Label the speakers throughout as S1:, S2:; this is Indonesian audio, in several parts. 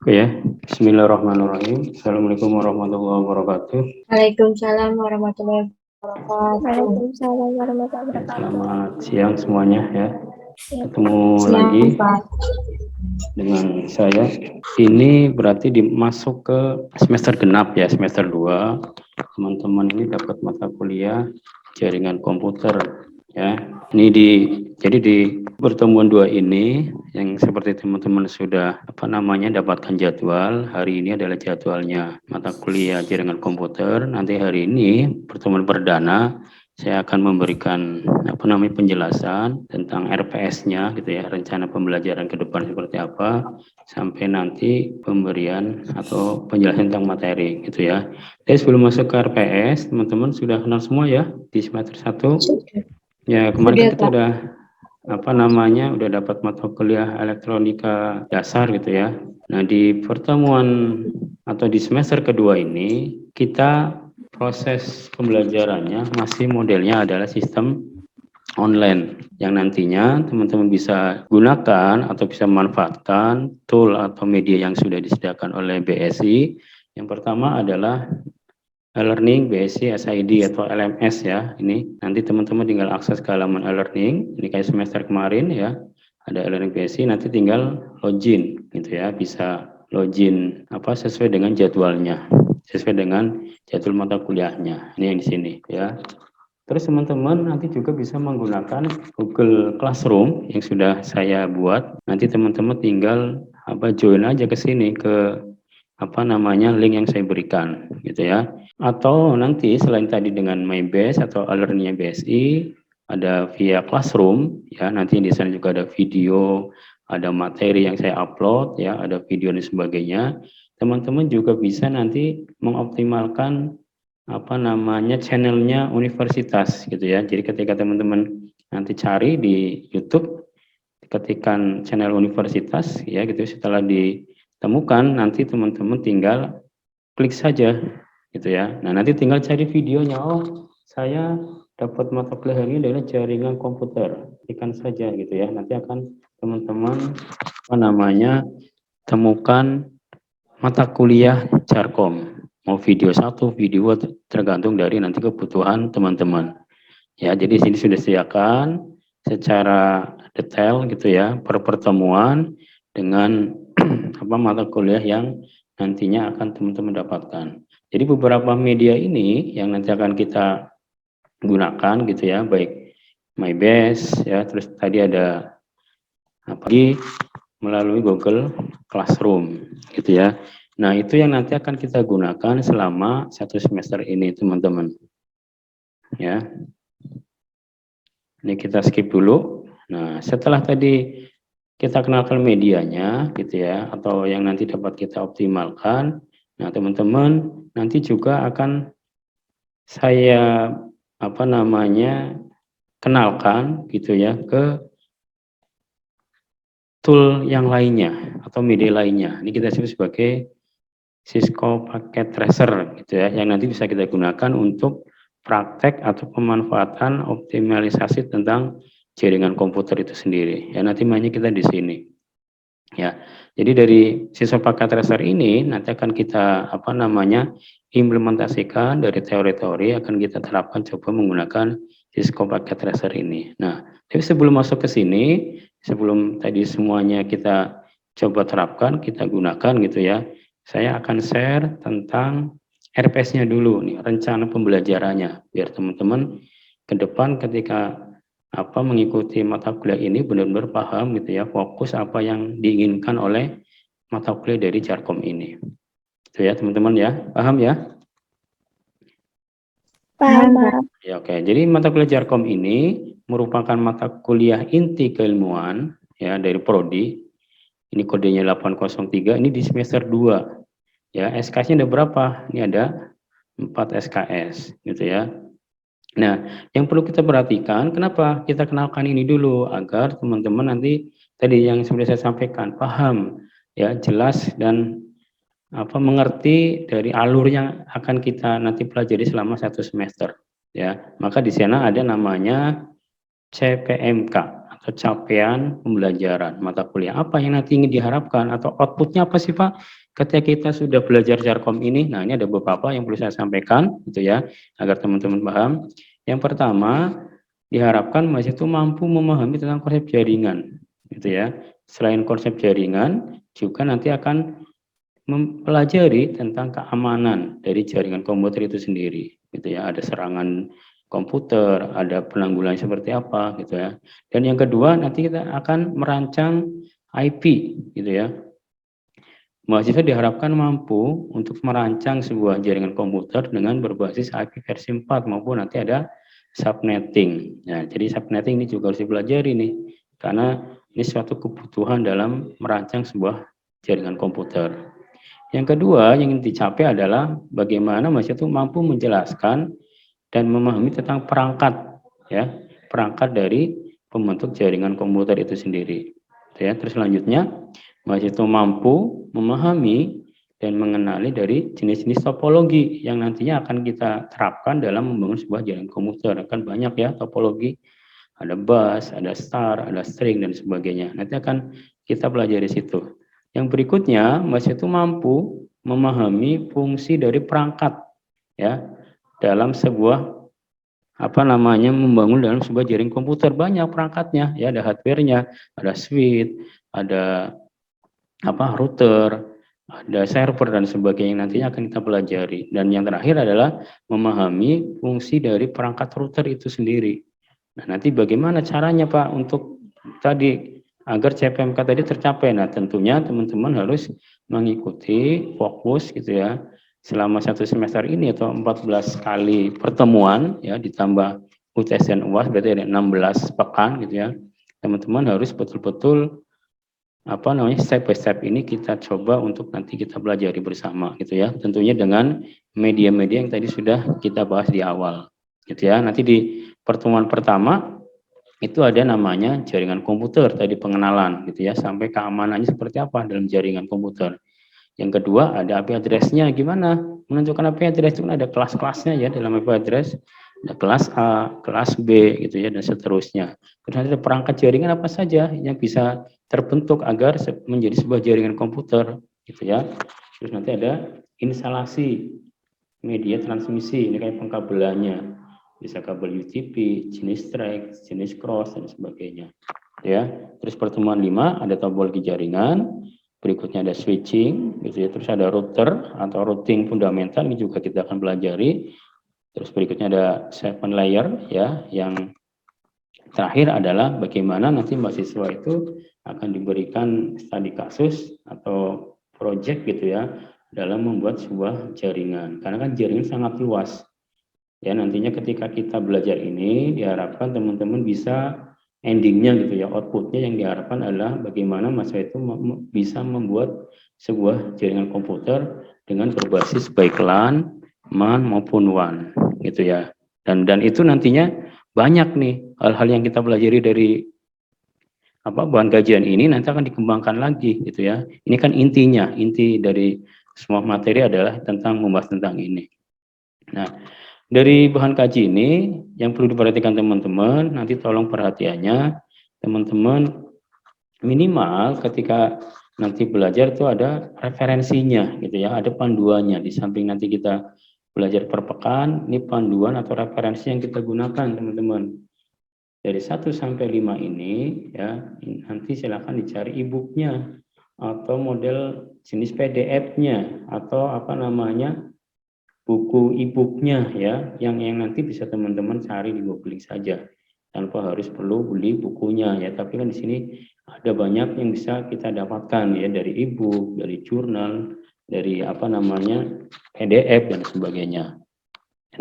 S1: Oke ya, Bismillahirrahmanirrahim. Assalamualaikum warahmatullahi wabarakatuh.
S2: Waalaikumsalam warahmatullahi wabarakatuh.
S3: Waalaikumsalam warahmatullahi wabarakatuh.
S1: Selamat siang semuanya ya. Ketemu
S2: Siang,
S1: lagi
S2: Pak.
S1: dengan saya. Ini berarti masuk ke semester genap ya, semester 2. Teman-teman ini dapat mata kuliah jaringan komputer ya. Jadi di pertemuan 2 ini yang seperti teman-teman sudah dapatkan jadwal. Hari ini adalah jadwalnya mata kuliah jaringan komputer. Nanti hari ini pertemuan perdana saya akan memberikan penjelasan tentang RPS-nya gitu ya, rencana pembelajaran ke depan seperti apa, sampai nanti pemberian atau penjelasan tentang materi gitu ya. Jadi sebelum masuk ke RPS, teman-teman sudah kenal semua ya di semester 1. Ya, kemarin kan kita udah udah dapat mata kuliah elektronika dasar gitu ya. Nah, di pertemuan atau di semester kedua ini kita proses pembelajarannya masih modelnya adalah sistem online yang nantinya teman-teman bisa gunakan atau bisa manfaatkan tool atau media yang sudah disediakan oleh BSI. Yang pertama adalah e-learning BSI SID atau LMS ya. Ini nanti teman-teman tinggal akses ke halaman e-learning. Ini kayak semester kemarin ya. Ada e-learning BSI, nanti tinggal login gitu ya. Bisa login sesuai dengan jadwalnya, sesuai dengan jadwal mata kuliahnya. Ini yang di sini ya. Terus teman-teman nanti juga bisa menggunakan Google Classroom yang sudah saya buat. Nanti teman-teman tinggal join aja ke sini ke link yang saya berikan gitu ya. Atau nanti selain tadi dengan MyBase atau e-learning BSI ada via Classroom ya. Nanti di sana juga ada video, ada materi yang saya upload ya, ada video dan sebagainya. Teman-teman juga bisa nanti mengoptimalkan channelnya universitas gitu ya. Jadi ketika teman-teman nanti cari di YouTube, ketikkan channel universitas ya gitu, setelah ditemukan nanti teman-teman tinggal klik saja gitu ya. Nah, nanti tinggal cari videonya. Oh, saya dapat mata kuliah hari ini adalah jaringan komputer. Klikkan saja gitu ya. Nanti akan teman-teman temukan mata kuliah Jarkom. Mau video 1, video 2 tergantung dari nanti kebutuhan teman-teman. Ya, jadi sini sudah disediakan secara detail gitu ya per pertemuan dengan mata kuliah yang nantinya akan teman-teman dapatkan. Jadi beberapa media ini yang nanti akan kita gunakan gitu ya, baik MyBase ya, terus tadi ada melalui Google Classroom gitu ya. Nah, itu yang nanti akan kita gunakan selama 1 semester ini, teman-teman. Ya. Ini kita skip dulu. Nah, setelah tadi kita kenalkan medianya gitu ya, atau yang nanti dapat kita optimalkan. Nah, teman-teman nanti juga akan saya kenalkan gitu ya ke tool yang lainnya atau media lainnya. Ini kita sebut sebagai Cisco Packet Tracer gitu ya, yang nanti bisa kita gunakan untuk praktek atau pemanfaatan optimalisasi tentang jaringan komputer itu sendiri. Ya, nanti mainnya kita di sini. Ya. Jadi dari Cisco Packet Tracer ini nanti akan kita implementasikan dari teori-teori, akan kita terapkan coba menggunakan Cisco Packet Tracer ini. Nah, tapi sebelum masuk ke sini, sebelum tadi semuanya kita coba terapkan, kita gunakan gitu ya. Saya akan share tentang RPS-nya dulu nih, rencana pembelajarannya, biar teman-teman ke depan ketika mengikuti mata kuliah ini benar-benar paham gitu ya, fokus apa yang diinginkan oleh mata kuliah dari Jarkom ini. Itu ya teman-teman ya, paham ya?
S3: Paham, Pak.
S1: Ya, oke. Jadi mata kuliah Jarkom ini merupakan mata kuliah inti keilmuan ya dari prodi. Ini kodenya 803, ini di semester 2. Ya, SKS-nya ada berapa? Ini ada 4 SKS gitu ya. Nah, yang perlu kita perhatikan, kenapa kita kenalkan ini dulu agar teman-teman nanti tadi yang sudah saya sampaikan paham ya, jelas dan mengerti dari alur yang akan kita nanti pelajari selama 1 semester ya. Maka di sana ada namanya CPMK atau capaian pembelajaran mata kuliah. Apa yang nanti ingin diharapkan atau outputnya apa sih Pak? Ketika kita sudah belajar Jarkom ini, nah ini ada beberapa yang perlu saya sampaikan, gitu ya, agar teman-teman paham. Yang pertama, diharapkan mahasiswa itu mampu memahami tentang konsep jaringan, gitu ya. Selain konsep jaringan, juga nanti akan mempelajari tentang keamanan dari jaringan komputer itu sendiri, gitu ya. Ada serangan komputer, ada penanggulangan seperti apa, gitu ya. Dan yang kedua, nanti kita akan merancang IP, gitu ya. Mahasiswa diharapkan mampu untuk merancang sebuah jaringan komputer dengan berbasis IP versi 4 maupun nanti ada subnetting. Nah, jadi subnetting ini juga harus dipelajari nih, karena ini suatu kebutuhan dalam merancang sebuah jaringan komputer. Yang kedua yang ingin dicapai adalah bagaimana mahasiswa itu mampu menjelaskan dan memahami tentang perangkat, ya, perangkat dari pembentuk jaringan komputer itu sendiri. Ya, terus selanjutnya mahasiswa mampu memahami dan mengenali dari jenis-jenis topologi yang nantinya akan kita terapkan dalam membangun sebuah jaringan komputer. Kan banyak ya topologi, ada bus, ada star, ada string dan sebagainya. Nanti akan kita pelajari situ. Yang berikutnya, mahasiswa itu mampu memahami fungsi dari perangkat, ya, dalam sebuah membangun dalam sebuah jaringan komputer. Banyak perangkatnya, ya, ada hardware-nya, ada switch, ada router, ada server dan sebagainya yang nantinya akan kita pelajari. Dan yang terakhir adalah memahami fungsi dari perangkat router itu sendiri. Nah, nanti bagaimana caranya Pak untuk tadi agar CPMK tadi tercapai? Nah, tentunya teman-teman harus mengikuti fokus gitu ya selama 1 semester ini atau 14 kali pertemuan ya, ditambah UTS dan UAS berarti ada 16 pekan gitu ya. Teman-teman harus betul-betul step by step ini kita coba untuk nanti kita pelajari bersama gitu ya. Tentunya dengan media-media yang tadi sudah kita bahas di awal gitu ya. Nanti di pertemuan pertama itu ada namanya jaringan komputer, tadi pengenalan gitu ya, sampai keamanannya seperti apa dalam jaringan komputer. Yang kedua ada IP address-nya, gimana menentukan IP address, itu kan ada kelas-kelasnya ya dalam IP address, ada kelas A, kelas B gitu ya, dan seterusnya. Terus ada perangkat jaringan apa saja yang bisa terbentuk agar menjadi sebuah jaringan komputer gitu ya. Terus nanti ada instalasi media transmisi, ini kayak pengkabelannya, bisa kabel UTP, jenis track, jenis cross dan sebagainya ya. Terus pertemuan 5 ada topologi jaringan, berikutnya ada switching gitu ya, terus ada router atau routing fundamental, ini juga kita akan pelajari. Terus berikutnya ada 7 layer ya, yang terakhir adalah bagaimana nanti mahasiswa itu akan diberikan studi kasus atau project gitu ya dalam membuat sebuah jaringan, karena kan jaringan sangat luas ya. Nantinya ketika kita belajar ini diharapkan teman-teman bisa endingnya gitu ya, outputnya yang diharapkan adalah bagaimana mahasiswa itu bisa membuat sebuah jaringan komputer dengan berbasis baik LAN, MAN maupun WAN gitu ya. Dan itu nantinya banyak nih hal-hal yang kita pelajari dari bahan kajian ini nanti akan dikembangkan lagi gitu ya. Ini kan inti dari semua materi adalah tentang membahas tentang ini. Nah, dari bahan kaji ini yang perlu diperhatikan teman-teman, nanti tolong perhatiannya teman-teman minimal ketika nanti belajar itu ada referensinya gitu ya, ada panduannya. Di samping nanti kita belajar per pekan, ini panduan atau referensi yang kita gunakan teman-teman. Dari 1 sampai 5 ini ya, nanti silakan dicari e-booknya atau model jenis PDF-nya atau buku e-booknya ya, yang nanti bisa teman-teman cari di googling saja tanpa harus perlu beli bukunya ya. Tapi kan di sini ada banyak yang bisa kita dapatkan ya, dari e-book, dari jurnal, dari PDF dan sebagainya.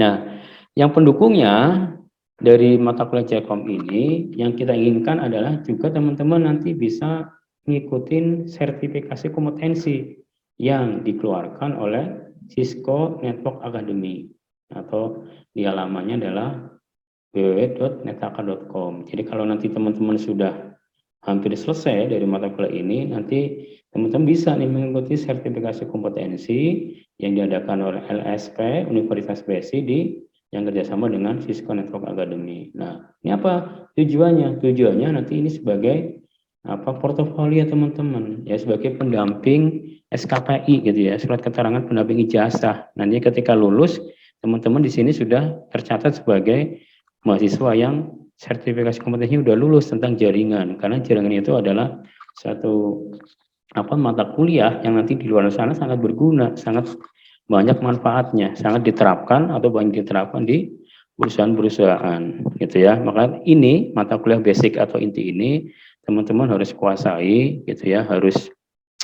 S1: Nah, yang pendukungnya dari mata kuliah Jarkom ini yang kita inginkan adalah juga teman-teman nanti bisa ngikutin sertifikasi kompetensi yang dikeluarkan oleh Cisco Network Academy, atau di alamannya adalah www.netaka.com. Jadi kalau nanti teman-teman sudah hampir selesai dari mata kuliah ini, nanti teman-teman bisa nih mengikuti sertifikasi kompetensi yang diadakan oleh LSP Universitas BSI di yang kerjasama dengan Cisco Network Academy. Nah, ini apa tujuannya? Tujuannya nanti ini sebagai portofolio teman-teman, ya sebagai pendamping SKPI gitu ya, surat keterangan pendamping ijazah. Nanti ketika lulus, teman-teman di sini sudah tercatat sebagai mahasiswa yang sertifikasi kompetensinya sudah lulus tentang jaringan, karena jaringan itu adalah satu mata kuliah yang nanti di luar sana sangat berguna, sangat banyak manfaatnya, sangat diterapkan atau banyak diterapkan di perusahaan-perusahaan gitu ya. Maka ini mata kuliah basic atau inti ini teman-teman harus kuasai gitu ya, harus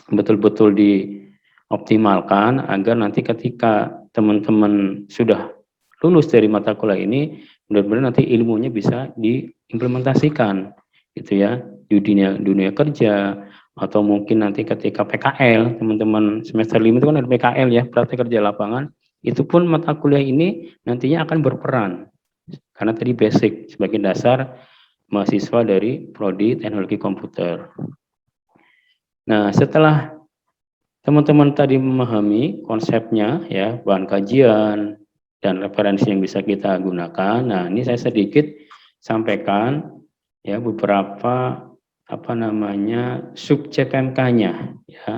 S1: betul-betul dioptimalkan agar nanti ketika teman-teman sudah lulus dari mata kuliah ini benar-benar nanti ilmunya bisa diimplementasikan gitu ya di dunia kerja, atau mungkin nanti ketika PKL, teman-teman semester 5 itu kan ada PKL ya, praktek kerja lapangan, itu pun mata kuliah ini nantinya akan berperan karena tadi basic sebagai dasar mahasiswa dari Prodi Teknologi Komputer. Nah, setelah teman-teman tadi memahami konsepnya ya, bahan kajian dan referensi yang bisa kita gunakan. Nah, ini saya sedikit sampaikan ya beberapa sub CPMK-nya ya.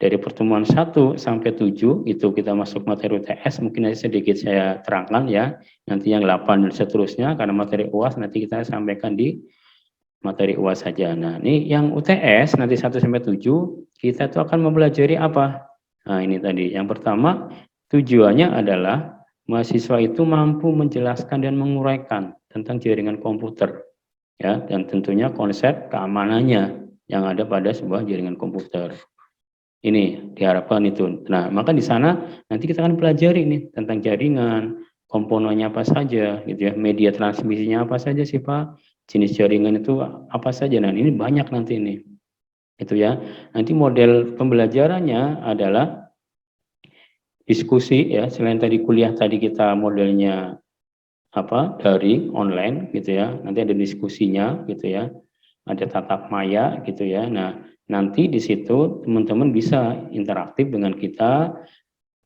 S1: Dari pertemuan 1 sampai 7 itu kita masuk materi UTS, mungkin nanti sedikit saya terangkan ya. Nanti yang 8 dan seterusnya karena materi UAS nanti kita sampaikan di materi UAS saja. Nah, ini yang UTS nanti 1 sampai 7 kita tuh akan mempelajari apa? Nah, ini tadi. Yang pertama, tujuannya adalah mahasiswa itu mampu menjelaskan dan menguraikan tentang jaringan komputer. Ya, dan tentunya konsep keamanannya yang ada pada sebuah jaringan komputer. Ini diharapkan itu. Nah, maka di sana nanti kita akan pelajari nih tentang jaringan, komponennya apa saja gitu ya, media transmisinya apa saja sih Pak, jenis jaringan itu apa saja. Nah, ini banyak nanti ini. Itu ya. Nanti model pembelajarannya adalah diskusi ya, selain tadi kuliah tadi kita modelnya daring online gitu ya. Nanti ada diskusinya gitu ya. Ada tatap maya gitu ya. Nah, nanti di situ teman-teman bisa interaktif dengan kita.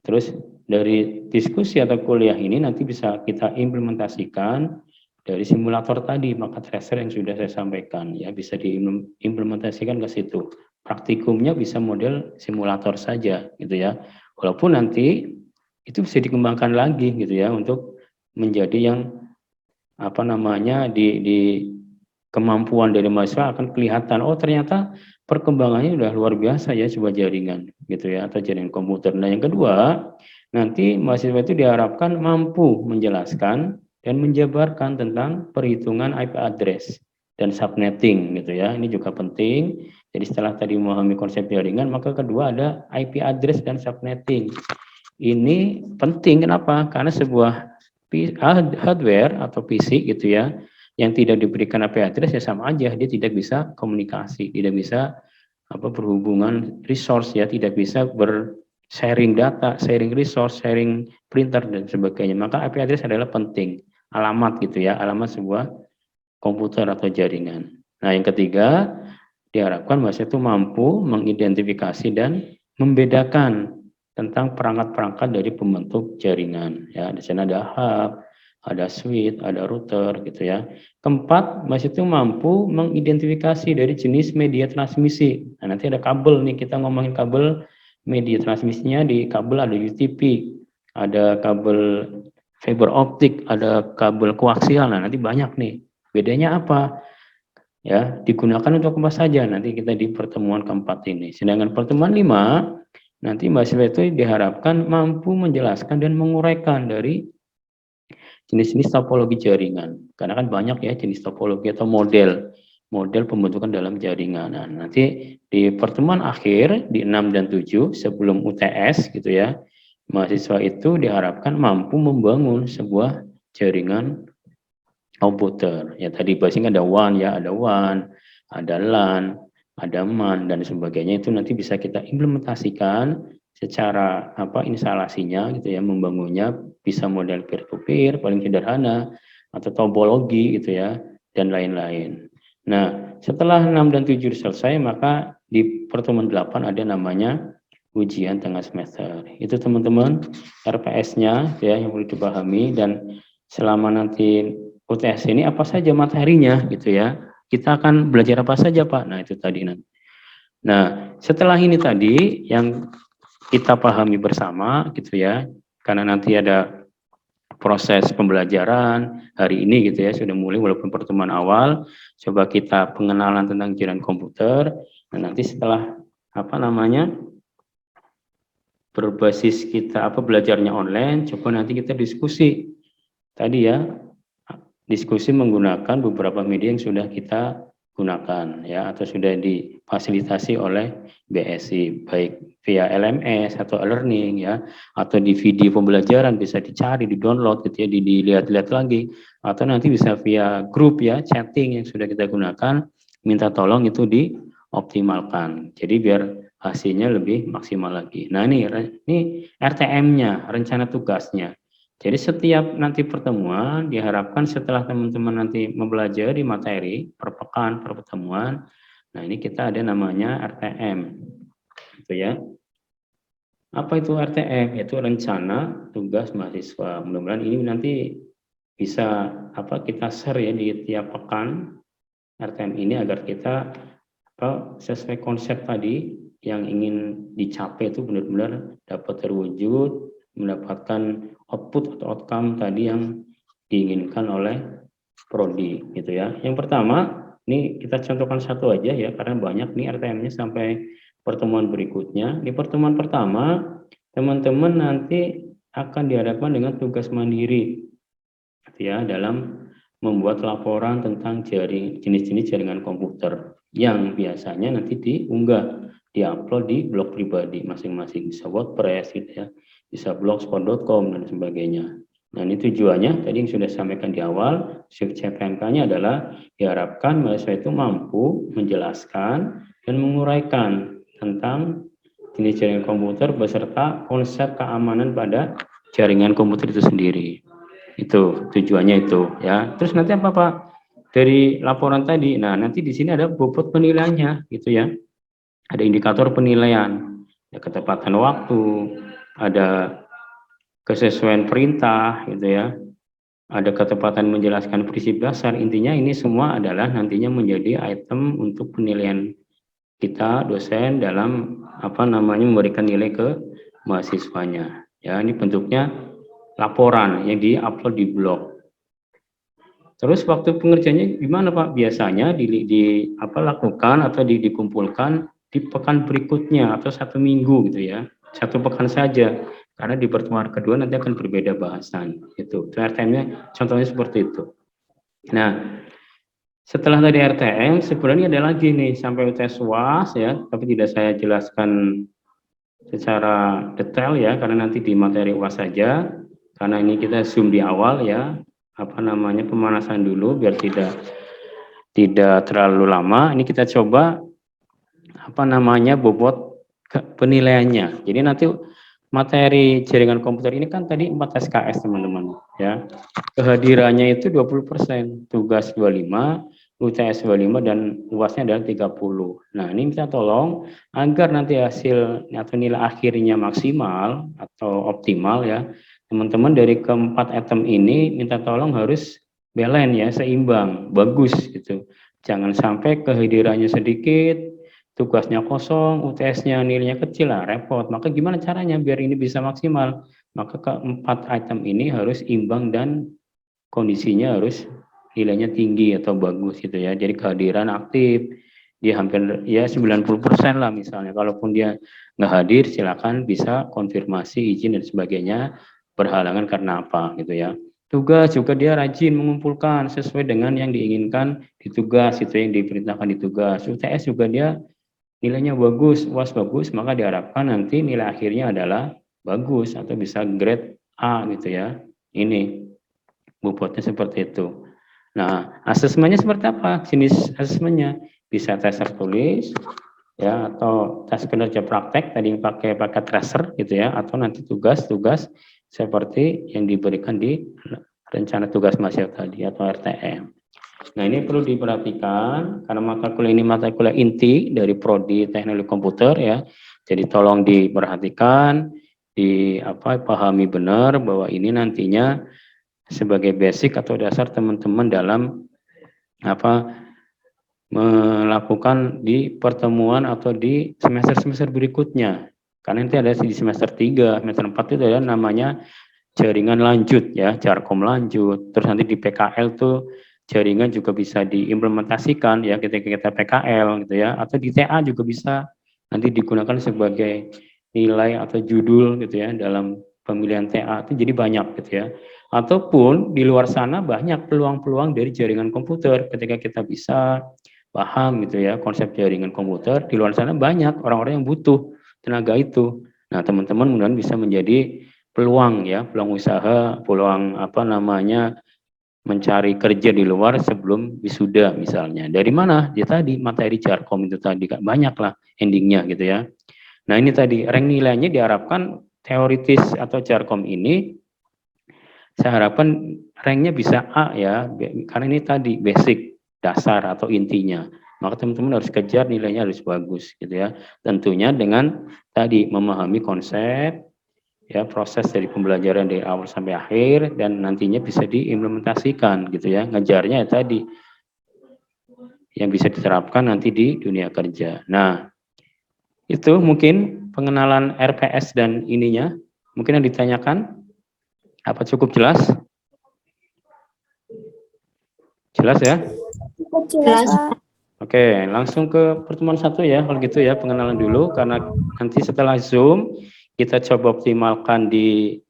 S1: Terus dari diskusi atau kuliah ini nanti bisa kita implementasikan dari simulator tadi, maka tracer yang sudah saya sampaikan ya, bisa diimplementasikan ke situ. Praktikumnya bisa model simulator saja gitu ya. Walaupun nanti itu bisa dikembangkan lagi gitu ya untuk menjadi yang di kemampuan dari mahasiswa akan kelihatan, oh ternyata perkembangannya udah luar biasa ya sebuah jaringan gitu ya, atau jaringan komputer. Nah, yang kedua, nanti mahasiswa itu diharapkan mampu menjelaskan dan menjabarkan tentang perhitungan IP address dan subnetting gitu ya. Ini juga penting. Jadi setelah tadi memahami konsep jaringan, maka kedua ada IP address dan subnetting. Ini penting kenapa? Karena sebuah hardware atau PC gitu ya, yang tidak diberikan IP address ya sama aja, dia tidak bisa komunikasi, tidak bisa berhubungan resource ya, tidak bisa sharing data, sharing resource, sharing printer dan sebagainya. Maka IP address adalah penting, alamat gitu ya, alamat sebuah komputer atau jaringan. Nah, yang ketiga, diharapkan mahasiswa itu mampu mengidentifikasi dan membedakan tentang perangkat-perangkat dari pembentuk jaringan. Ya, di sana ada hub, ada switch, ada router gitu ya. Keempat, mahasiswa itu mampu mengidentifikasi dari jenis media transmisi. Nah, nanti ada kabel nih, kita ngomongin kabel media transmisinya. Di kabel ada UTP, ada kabel fiber optik, ada kabel koaksial. Nah, nanti banyak nih. Bedanya apa? Ya, digunakan untuk apa saja nanti kita di pertemuan keempat ini. Sedangkan pertemuan 5 nanti mahasiswa itu diharapkan mampu menjelaskan dan menguraikan dari jenis-jenis topologi jaringan. Karena kan banyak ya jenis topologi atau model pembentukan dalam jaringan. Nah, nanti di pertemuan akhir di 6 dan 7 sebelum UTS gitu ya, mahasiswa itu diharapkan mampu membangun sebuah jaringan komputer. Ya tadi basing ada WAN ya, ada WAN, ada LAN, ada MAN dan sebagainya, itu nanti bisa kita implementasikan secara instalasinya gitu ya, membangunnya bisa model peer to peer paling sederhana atau topologi gitu ya, dan lain-lain. Nah, setelah 6 dan 7 selesai, maka di pertemuan 8 ada namanya ujian tengah semester. Itu teman-teman RPS-nya ya yang perlu dipahami, dan selama nanti UTS ini apa saja materinya gitu ya. Kita akan belajar apa saja Pak. Nah itu tadi nanti. Nah setelah ini tadi yang kita pahami bersama gitu ya. Karena nanti ada proses pembelajaran hari ini gitu ya sudah mulai walaupun pertemuan awal. Coba kita pengenalan tentang jaringan komputer. Nah nanti setelah berbasis kita belajarnya online, coba nanti kita diskusi tadi ya, diskusi menggunakan beberapa media yang sudah kita gunakan ya atau sudah difasilitasi oleh BSI baik via LMS atau e-learning ya atau di video pembelajaran bisa dicari, di-download gitu ya, dilihat-lihat lagi atau nanti bisa via grup ya, chatting yang sudah kita gunakan, minta tolong itu dioptimalkan. Jadi biar hasilnya lebih maksimal lagi. Nah ini RTM-nya, rencana tugasnya. Jadi setiap nanti pertemuan diharapkan setelah teman-teman nanti mempelajari materi per pekan, per pertemuan, nah ini kita ada namanya RTM, gitu ya. Apa itu RTM? Itu rencana tugas mahasiswa. Mudah-mudahan ini nanti bisa kita share ya di tiap pekan RTM ini agar kita sesuai konsep tadi yang ingin dicapai itu benar-benar dapat terwujud, mendapatkan output atau outcome tadi yang diinginkan oleh prodi gitu ya. Yang pertama, ini kita contohkan satu aja ya karena banyak nih RTM-nya sampai pertemuan berikutnya. Di pertemuan pertama, teman-teman nanti akan dihadapkan dengan tugas mandiri gitu ya dalam membuat laporan tentang jenis-jenis jaringan komputer yang biasanya nanti diunggah, diupload di blog pribadi masing-masing, bisa WordPress gitu ya, bisa blogspot.com dan sebagainya. Nah ini tujuannya tadi yang sudah sampaikan di awal, CPMK-nya adalah diharapkan mahasiswa itu mampu menjelaskan dan menguraikan tentang jenis jaringan komputer beserta konsep keamanan pada jaringan komputer itu sendiri. Itu tujuannya itu ya. Terus nanti apa Pak? Dari laporan tadi, nah nanti di sini ada bobot penilaiannya gitu ya. Ada indikator penilaian, ada ketepatan waktu, ada kesesuaian perintah gitu ya. Ada ketepatan menjelaskan prinsip dasar. Intinya ini semua adalah nantinya menjadi item untuk penilaian kita dosen dalam memberikan nilai ke mahasiswanya. Ya, ini bentuknya laporan yang diupload di blog. Terus waktu pengerjaannya gimana Pak? Biasanya lakukan atau dikumpulkan di pekan berikutnya atau 1 minggu gitu ya. 1 pekan saja. Karena di pertemuan kedua nanti akan berbeda bahasan. Itu RTM-nya contohnya seperti itu. Nah, setelah tadi RTM, sebenarnya ada lagi nih sampai UTS UAS ya, tapi tidak saya jelaskan secara detail ya, karena nanti di materi UAS saja. Karena ini kita zoom di awal ya, pemanasan dulu biar tidak terlalu lama. Ini kita coba bobot penilaiannya. Jadi nanti materi jaringan komputer ini kan tadi 4 SKS teman-teman ya. Kehadirannya itu 20%, tugas 25, UTS 25 dan UASnya adalah 30. Nah, ini minta tolong agar nanti hasil atau nilai akhirnya maksimal atau optimal ya. Teman-teman dari keempat item ini minta tolong harus balance ya, seimbang, bagus gitu. Jangan sampai kehadirannya sedikit, tugasnya kosong, UTS-nya nilainya kecil lah, repot. Maka gimana caranya biar ini bisa maksimal? Maka keempat item ini harus imbang dan kondisinya harus nilainya tinggi atau bagus gitu ya. Jadi kehadiran aktif, dia hampir ya 90% lah misalnya. Kalaupun dia nggak hadir, silakan bisa konfirmasi izin dan sebagainya, berhalangan karena apa gitu ya. Tugas juga dia rajin mengumpulkan sesuai dengan yang diinginkan di tugas, itu yang diperintahkan di tugas. UTS juga dia nilainya bagus, UAS bagus, maka diharapkan nanti nilai akhirnya adalah bagus atau bisa grade A gitu ya. Ini bobotnya seperti itu. Nah, asesmennya seperti apa? Jenis asesmennya bisa tes tertulis ya atau tes kinerja praktek tadi yang pakai tracer gitu ya, atau nanti tugas-tugas seperti yang diberikan di rencana tugas mahasiswa tadi atau RTM. Nah, ini perlu diperhatikan karena mata kuliah ini mata kuliah inti dari prodi teknologi komputer ya. Jadi tolong diperhatikan, pahami benar bahwa ini nantinya sebagai basic atau dasar teman-teman dalam melakukan di pertemuan atau di semester-semester berikutnya. Karena nanti ada di semester 3, semester 4 itu ada namanya jaringan lanjut ya, Jarkom lanjut. Terus nanti di PKL tuh jaringan juga bisa diimplementasikan ya ketika kita PKL gitu ya, atau di TA juga bisa nanti digunakan sebagai nilai atau judul gitu ya dalam pemilihan TA itu jadi banyak gitu ya. Ataupun di luar sana banyak peluang-peluang dari jaringan komputer ketika kita bisa paham gitu ya konsep jaringan komputer, di luar sana banyak orang-orang yang butuh tenaga itu. Nah, teman-teman mudah-mudahan bisa menjadi peluang ya, peluang usaha, peluang mencari kerja di luar sebelum wisuda misalnya. Dari mana? Ya tadi materi Jarkom itu tadi kan banyak lah endingnya gitu ya. Nah, ini tadi rank nilainya diharapkan teoritis atau Jarkom ini saya harapkan ranknya bisa A ya, karena ini tadi basic dasar atau intinya. Maka teman-teman harus kejar nilainya harus bagus gitu ya. Tentunya dengan tadi memahami konsep ya, proses dari pembelajaran dari awal sampai akhir dan nantinya bisa diimplementasikan gitu ya. Ngejarnya ya tadi yang bisa diterapkan nanti di dunia kerja. Nah, itu mungkin pengenalan RPS dan ininya. Mungkin yang ditanyakan apa cukup jelas? Jelas ya?
S3: Jelas, Pak.
S1: Oke, langsung ke pertemuan 1 ya, kalau gitu ya, pengenalan dulu, karena nanti setelah Zoom, kita coba optimalkan di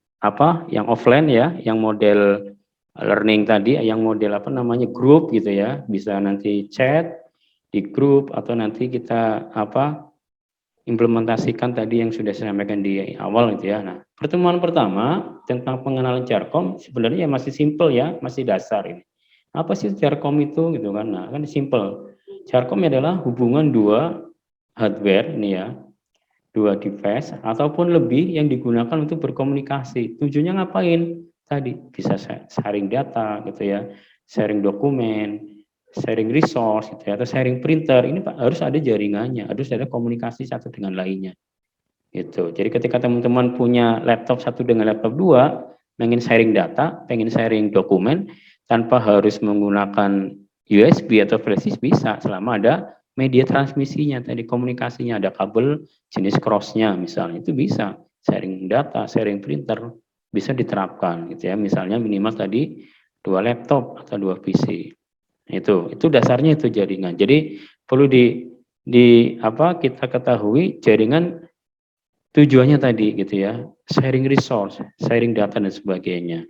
S1: yang offline ya, yang model learning tadi, yang model grup gitu ya, bisa nanti chat di grup, atau nanti kita implementasikan tadi yang sudah saya sampaikan di awal gitu ya. Nah, pertemuan pertama tentang pengenalan Jarkom sebenarnya masih simple ya, masih dasar ini. Apa sih Jarkom itu gitu kan? Nah, kan simple. Jarkom adalah hubungan dua hardware ini ya, dua device ataupun lebih yang digunakan untuk berkomunikasi. Tujuannya ngapain? Tadi bisa sharing data gitu ya, sharing dokumen, sharing resource gitu ya, atau sharing printer. Ini Pak harus ada jaringannya, harus ada komunikasi satu dengan lainnya. Gitu. Jadi ketika teman-teman punya laptop satu dengan laptop dua, pengen sharing data, pengen sharing dokumen, tanpa harus menggunakan USB atau flash disk bisa selama ada media transmisinya, tadi komunikasinya, ada kabel jenis cross-nya misalnya, itu bisa sharing data, sharing printer, bisa diterapkan gitu ya, misalnya minimal tadi 2 laptop atau 2 PC. Itu dasarnya itu jaringan. Jadi perlu kita ketahui jaringan tujuannya tadi gitu ya, sharing resource, sharing data dan sebagainya.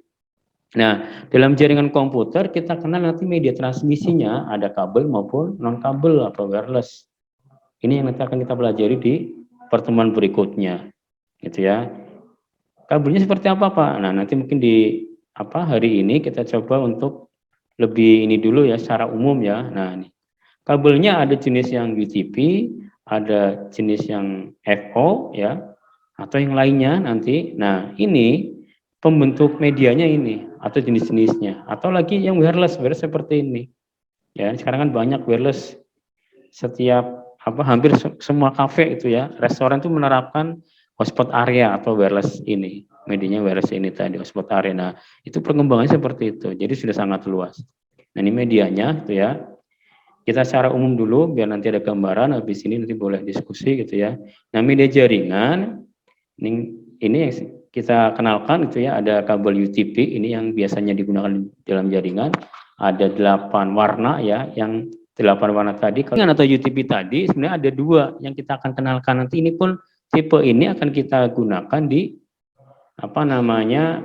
S1: Nah, dalam jaringan komputer kita kenal nanti media transmisinya ada kabel maupun non kabel atau wireless. Ini yang nanti akan kita pelajari di pertemuan berikutnya, gitu ya. Kabelnya seperti apa Pak? Nah, nanti mungkin di hari ini kita coba untuk lebih ini dulu ya secara umum ya. Nah, ini kabelnya ada jenis yang UTP, ada jenis yang FO ya, atau yang lainnya nanti. Nah, ini pembentuk medianya ini atau jenis-jenisnya, atau lagi yang wireless seperti ini. Ya, sekarang kan banyak wireless, setiap hampir semua kafe itu ya, restoran itu menerapkan hotspot area atau wireless ini, medianya wireless ini tadi hotspot area. Nah, itu perkembangannya seperti itu. Jadi sudah sangat luas. Nah, ini medianya itu ya. Kita secara umum dulu biar nanti ada gambaran, habis ini nanti boleh diskusi gitu ya. Nah, media jaringan ini yang kita kenalkan itu ya, ada kabel UTP ini yang biasanya digunakan dalam jaringan, ada 8 warna ya, yang 8 warna tadi atau UTP tadi sebenarnya ada 2 yang kita akan kenalkan nanti. Ini pun tipe ini akan kita gunakan di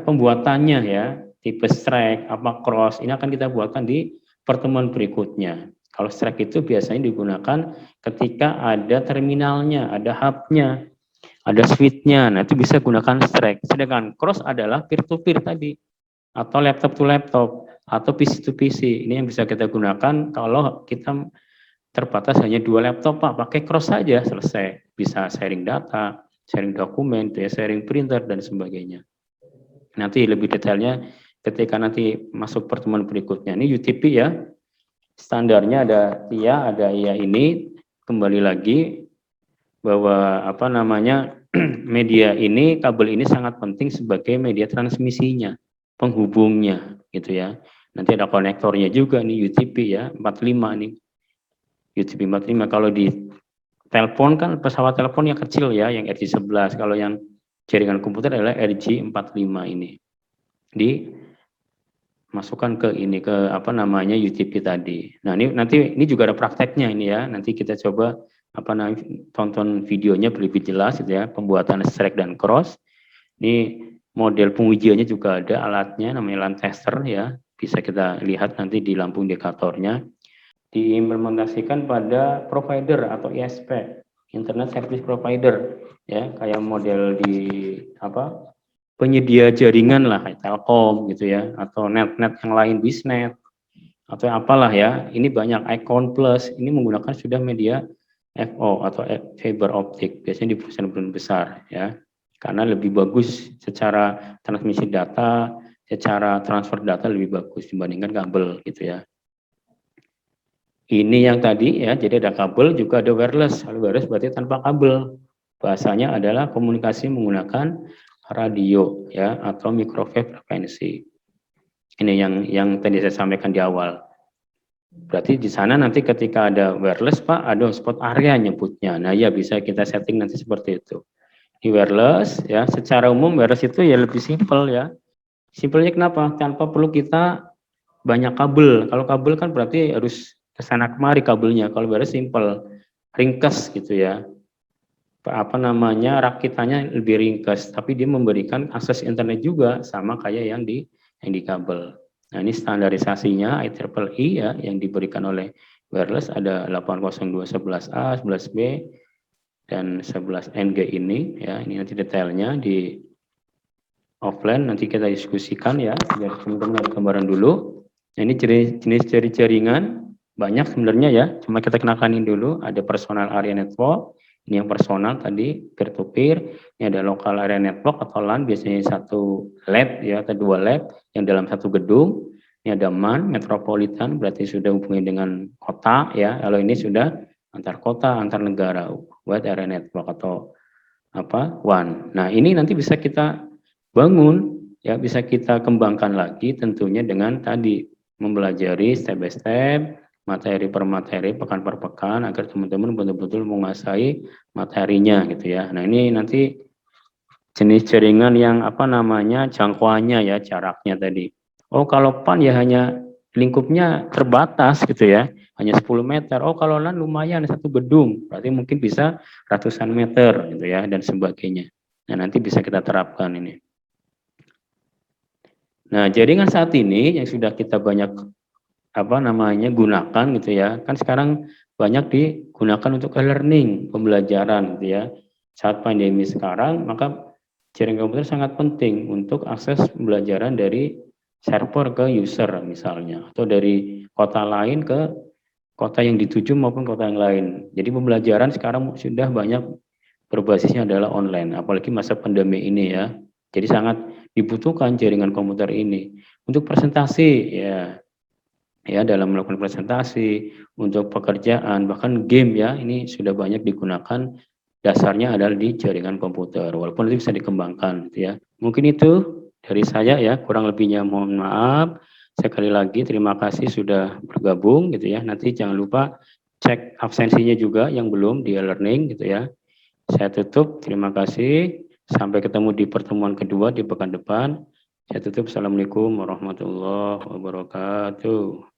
S1: pembuatannya ya, tipe strike cross ini akan kita buatkan di pertemuan berikutnya. Kalau strike itu biasanya digunakan ketika ada terminalnya, ada hubnya, ada switch-nya. Nah, itu bisa gunakan strike. Sedangkan cross adalah peer-to-peer tadi, atau laptop to laptop, atau PC to PC. Ini yang bisa kita gunakan kalau kita terbatas hanya 2 laptop Pak, pakai cross saja selesai. Bisa sharing data, sharing dokumen, sharing printer dan sebagainya. Nanti lebih detailnya ketika nanti masuk pertemuan berikutnya. Ini UTP ya. Standarnya ada TIA, ada IA ini. Kembali lagi bahwa media ini, kabel ini sangat penting sebagai media transmisinya. penghubungnya gitu ya. Nanti ada konektornya juga nih UTP ya 45 nih. UTP 45 kalau di telepon kan pesawat telepon yang kecil ya, yang RJ11. Kalau yang jaringan komputer adalah RJ45 ini. Dimasukkan ke ini ke apa namanya UTP tadi. Nah, ini nanti ini juga ada prakteknya ini ya. Nanti kita coba apa namanya tonton videonya lebih jelas gitu ya, pembuatan strike dan cross. Ini model pengujiannya juga ada alatnya namanya LAN tester ya. Bisa kita lihat nanti di lampu indikatornya. Diimplementasikan pada provider atau ISP, Internet Service Provider ya, kayak model di apa penyedia jaringan lah kayak Telkom gitu ya, atau net-net yang lain Bisnet atau apalah ya. Ini banyak Icon Plus, ini menggunakan sudah media FO atau fiber optik, biasanya di perusahaan besar ya, karena lebih bagus secara transmisi data, secara transfer data lebih bagus dibandingkan kabel gitu ya. Ini yang tadi ya, jadi ada kabel juga ada wireless. Kalau wireless berarti tanpa kabel. Bahasanya adalah komunikasi menggunakan radio ya atau microwave frekuensi. Ini yang tadi saya sampaikan di awal. Berarti di sana nanti ketika ada wireless Pak, ada hotspot area nyebutnya. Nah ya bisa kita setting nanti seperti itu. Di wireless ya, secara umum wireless itu ya lebih simpel ya. Simpelnya kenapa? Tanpa perlu kita banyak kabel. Kalau kabel kan berarti harus kesana kemari kabelnya. Kalau wireless simple, ringkas gitu ya. Apa namanya rakitannya lebih ringkas, tapi dia memberikan akses internet juga sama kayak yang di kabel. Nah ini standarisasinya IEEE ya yang diberikan oleh wireless ada 802.11a, 11b dan 11ng ini ya. Ini nanti detailnya di offline nanti kita diskusikan ya biar teman-teman ada gambaran dulu. Nah, ini jenis jaringan banyak sebenarnya ya, cuma kita kenalkan dulu. Ada personal area network, ini yang personal tadi peer to peer. Ini ada local area network atau LAN, biasanya satu lab ya atau dua lab yang dalam satu gedung. Ini ada MAN, metropolitan, berarti sudah hubungan dengan kota ya. Kalau ini sudah antar kota, antar negara, wide area network atau apa WAN. Nah ini nanti bisa kita bangun ya, bisa kita kembangkan lagi tentunya dengan tadi mempelajari step by step, materi per materi, pekan per pekan agar teman-teman betul-betul menguasai materinya gitu ya. Nah ini nanti jenis jaringan yang apa namanya jangkauannya ya, jaraknya tadi. Oh kalau PAN ya hanya lingkupnya terbatas gitu ya, hanya 10 meter. Oh kalau LAN lumayan satu gedung, berarti mungkin bisa ratusan meter gitu ya dan sebagainya. Nah nanti bisa kita terapkan ini. Nah, jaringan saat ini yang sudah kita banyak apa namanya gunakan gitu ya. Kan sekarang banyak digunakan untuk e-learning, pembelajaran gitu ya. Saat pandemi sekarang, maka jaringan komputer sangat penting untuk akses pembelajaran dari server ke user misalnya, atau dari kota lain ke kota yang dituju maupun kota yang lain. Jadi pembelajaran sekarang sudah banyak berbasisnya adalah online, apalagi masa pandemi ini ya. Jadi sangat dibutuhkan jaringan komputer ini untuk presentasi ya dalam melakukan presentasi, untuk pekerjaan, bahkan game ya, ini sudah banyak digunakan, dasarnya adalah di jaringan komputer, walaupun itu bisa dikembangkan gitu ya. Mungkin itu dari saya ya, kurang lebihnya mohon maaf. Sekali lagi terima kasih sudah bergabung gitu ya. Nanti jangan lupa cek absensinya juga yang belum di e-learning gitu ya. Saya tutup, terima kasih. Sampai ketemu di pertemuan kedua di pekan depan. Saya tutup, Assalamualaikum warahmatullahi wabarakatuh.